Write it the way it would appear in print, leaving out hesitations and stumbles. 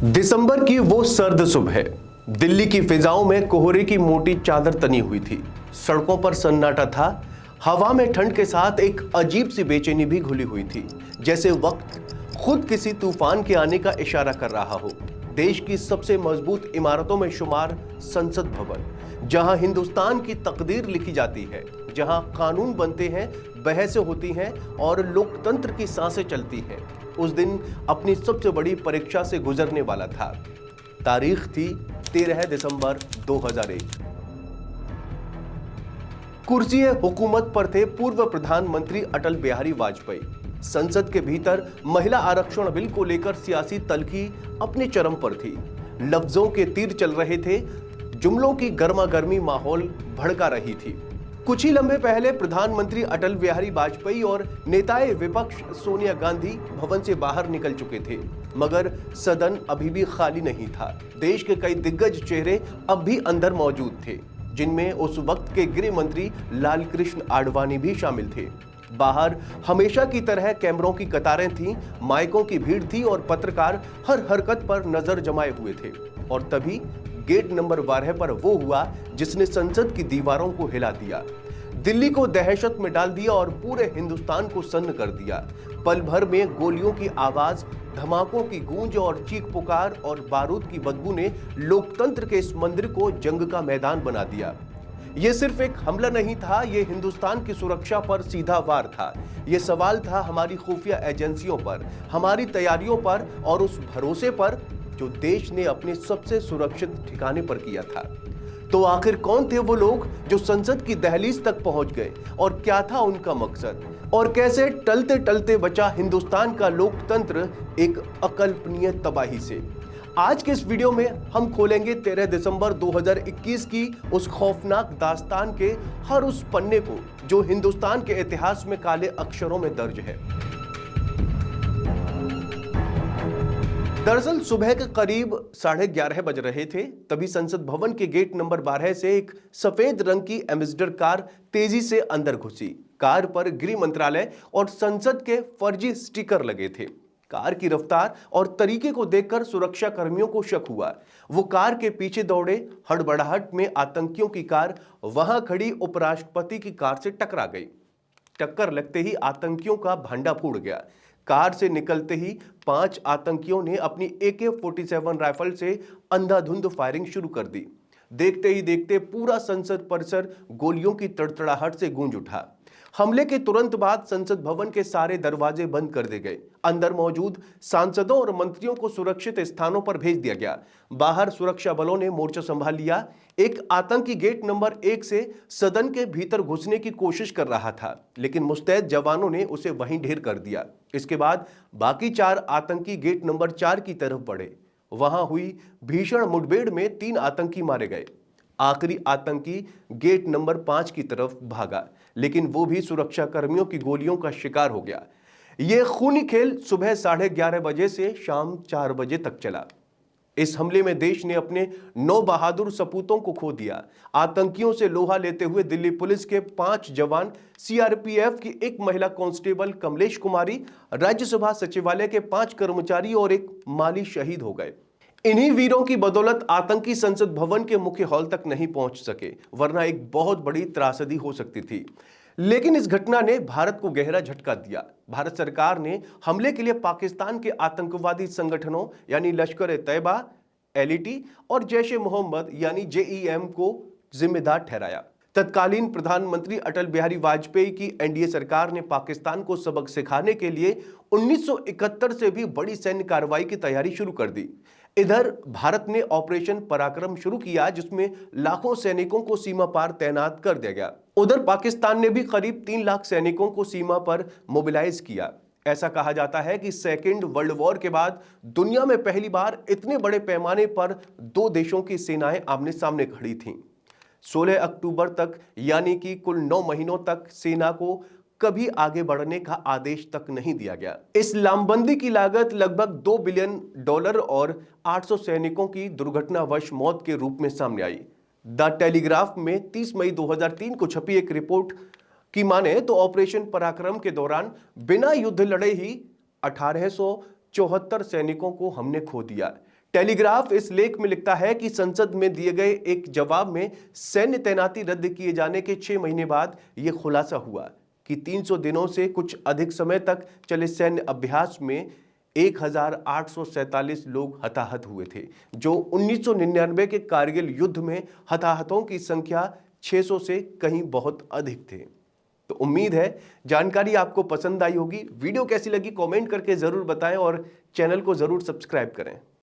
दिसंबर की वो सर्द सुबह दिल्ली की फिजाओं में कोहरे की मोटी चादर तनी हुई थी। सड़कों पर सन्नाटा था। हवा में ठंड के साथ एक अजीब सी बेचैनी भी घुली हुई थी, जैसे वक्त खुद किसी तूफान के आने का इशारा कर रहा हो। देश की सबसे मजबूत इमारतों में शुमार संसद भवन, जहां हिंदुस्तान की तकदीर लिखी जाती है, जहां कानून बनते हैं, बहसें होती हैं और लोकतंत्र की सांसें चलती हैं, उस दिन अपनी सबसे बड़ी परीक्षा से गुजरने वाला था। तारीख थी 13 दिसंबर 2001। कुर्सी हुकूमत पर थे पूर्व प्रधानमंत्री अटल बिहारी वाजपेयी। संसद के भीतर महिला आरक्षण बिल को लेकर सियासी तल्खी अपने चरम पर थी। लफ्जों के तीर चल रहे थे, जुमलों की गर्मागर्मी माहौल भड़का रही थी। कुछ ही लम्हे पहले प्रधानमंत्री अटल बिहारी वाजपेयी और नेताए विपक्ष सोनिया गांधी भवन से बाहर निकल चुके थे, मगर सदन अभी भी खाली नहीं था। देश के कई दिग्गज चेहरे अब भी अंदर मौजूद थे, जिनमें उस वक्त के गृह मंत्री लालकृष्ण आडवाणी भी शामिल थे। बाहर हमेशा की तरह कैमरों की कतारें थीं, माइकों की भीड़ थी और पत्रकार हर हरकत पर नजर जमाए हुए थे। और तभी गेट नंबर 12 पर वो हुआ जिसने संसद की दीवारों को हिला दिया, दिल्ली को दहशत में डाल दिया और पूरे हिंदुस्तान को सन्न कर दिया। पल भर में गोलियों की आवाज, धमाकों की गूंज और चीख पुकार और बारूद की बदबू ने लोकतंत्र के इस मंदिर को जंग का मैदान बना दिया। यह सिर्फ एक हमला नहीं था, यह हिंदुस्तान की सुरक्षा पर सीधा वार था। यह सवाल था हमारी खुफिया एजेंसियों पर, हमारी तैयारियों पर और उस भरोसे पर जो देश ने अपने सबसे सुरक्षित ठिकाने पर किया था। तो आखिर कौन थे वो लोग जो संसद की दहलीज तक पहुंच गए, और क्या था उनका मकसद, और कैसे टलते टलते बचा हिंदुस्तान का लोकतंत्र एक अकल्पनीय तबाही से। आज के इस वीडियो में हम खोलेंगे 13 दिसंबर 2021 की उस खौफनाक दास्तान के हर उस पन्ने को जो हिंदुस्तान के इतिहास में काले अक्षरों में दर्ज है। दरअसल सुबह के करीब 11:30 बज रहे थे, तभी संसद भवन के गेट नंबर 12 से एक सफेद रंग की एम्बेसडर कार तेजी से अंदर घुसी। कार पर गृह मंत्रालय और संसद के फर्जी स्टिकर लगे थे। कार की रफ्तार और तरीके को देखकर सुरक्षा कर्मियों को शक हुआ। वो कार के पीछे दौड़े। हड़बड़ाहट में आतंकियों की कार वहां खड़ी उपराष्ट्रपति की कार से टकरा गई। टक्कर लगते ही आतंकियों का भंडा फूट गया। कार से निकलते ही 5 आतंकियों ने अपनी AK-47 राइफल से अंधाधुंध फायरिंग शुरू कर दी। देखते ही देखते पूरा संसद परिसर गोलियों की तड़तड़ाहट से गूंज उठा। हमले के तुरंत बाद संसद भवन के सारे दरवाजे बंद कर दिए गए। अंदर मौजूद सांसदों और मंत्रियों को सुरक्षित स्थानों पर भेज दिया गया। बाहर सुरक्षा बलों ने मोर्चा संभाल लिया। एक आतंकी गेट नंबर 1 से सदन के भीतर घुसने की कोशिश कर रहा था, लेकिन मुस्तैद जवानों ने उसे वहीं ढेर कर दिया। इसके बाद बाकी 4 आतंकी गेट नंबर 4 की तरफ बढ़े। वहां हुई भीषण मुठभेड़ में 3 आतंकी मारे गए। आखिरी आतंकी गेट नंबर 5 की तरफ भागा, लेकिन वो भी सुरक्षा कर्मियों की गोलियों का शिकार हो गया। यह खूनी खेल सुबह 11:30 बजे से शाम 4 बजे तक चला। इस हमले में देश ने अपने 9 बहादुर सपूतों को खो दिया। आतंकियों से लोहा लेते हुए दिल्ली पुलिस के 5 जवान, CRPF की एक महिला कांस्टेबल कमलेश कुमारी, राज्यसभा सचिवालय के 5 कर्मचारी और एक माली शहीद हो गए। इन्हीं वीरों की बदौलत आतंकी संसद भवन के मुख्य हॉल तक नहीं पहुंच सके, वरना एक बहुत बड़ी त्रासदी हो सकती थी। लेकिन इस घटना ने भारत को गहरा झटका दिया। भारत सरकार ने हमले के लिए पाकिस्तान के आतंकवादी संगठनों यानी लश्कर-ए-तैयबा, LET और जैश-ए-मोहम्मद यानी JEM को जिम्मेदार ठहराया। तत्कालीन प्रधानमंत्री अटल बिहारी वाजपेयी की NDA सरकार ने पाकिस्तान को सबक सिखाने के लिए 1971 से भी बड़ी सैन्य कार्रवाई की तैयारी शुरू कर दी। इधर भारत ने ऑपरेशन पराक्रम शुरू किया, जिसमें लाखों सैनिकों को सीमा पार तैनात कर दिया गया। उधर पाकिस्तान ने भी करीब 3 लाख सैनिकों को सीमा पर मोबिलाइज किया। ऐसा कहा जाता है कि सेकेंड वर्ल्ड वॉर के बाद दुनिया में पहली बार इतने बड़े पैमाने पर 2 देशों की सेनाएं आमने सामने खड़ी थीं। 16 अक्टूबर तक यानी कि कुल 9 महीनों तक सेना को कभी आगे बढ़ने का आदेश तक नहीं दिया गया। इस लामबंदी की लागत लगभग $2 बिलियन और 800 सैनिकों की दुर्घटनावश मौत के रूप में सामने आई। द टेलीग्राफ में 30 मई 2003 को छपी एक रिपोर्ट की माने तो ऑपरेशन पराक्रम के दौरान बिना युद्ध लड़े ही 1874 सैनिकों को हमने खो दिया। टेलीग्राफ इस लेख में लिखता है कि संसद में दिए गए एक जवाब में सैन्य तैनाती रद्द किए जाने के 6 महीने बाद यह खुलासा हुआ कि 300 दिनों से कुछ अधिक समय तक चले सैन्य अभ्यास में 1847 लोग हताहत हुए थे, जो 1999 के कारगिल युद्ध में हताहतों की संख्या 600 से कहीं बहुत अधिक थे। तो उम्मीद है जानकारी आपको पसंद आई होगी। वीडियो कैसी लगी कमेंट करके जरूर बताएं और चैनल को जरूर सब्सक्राइब करें।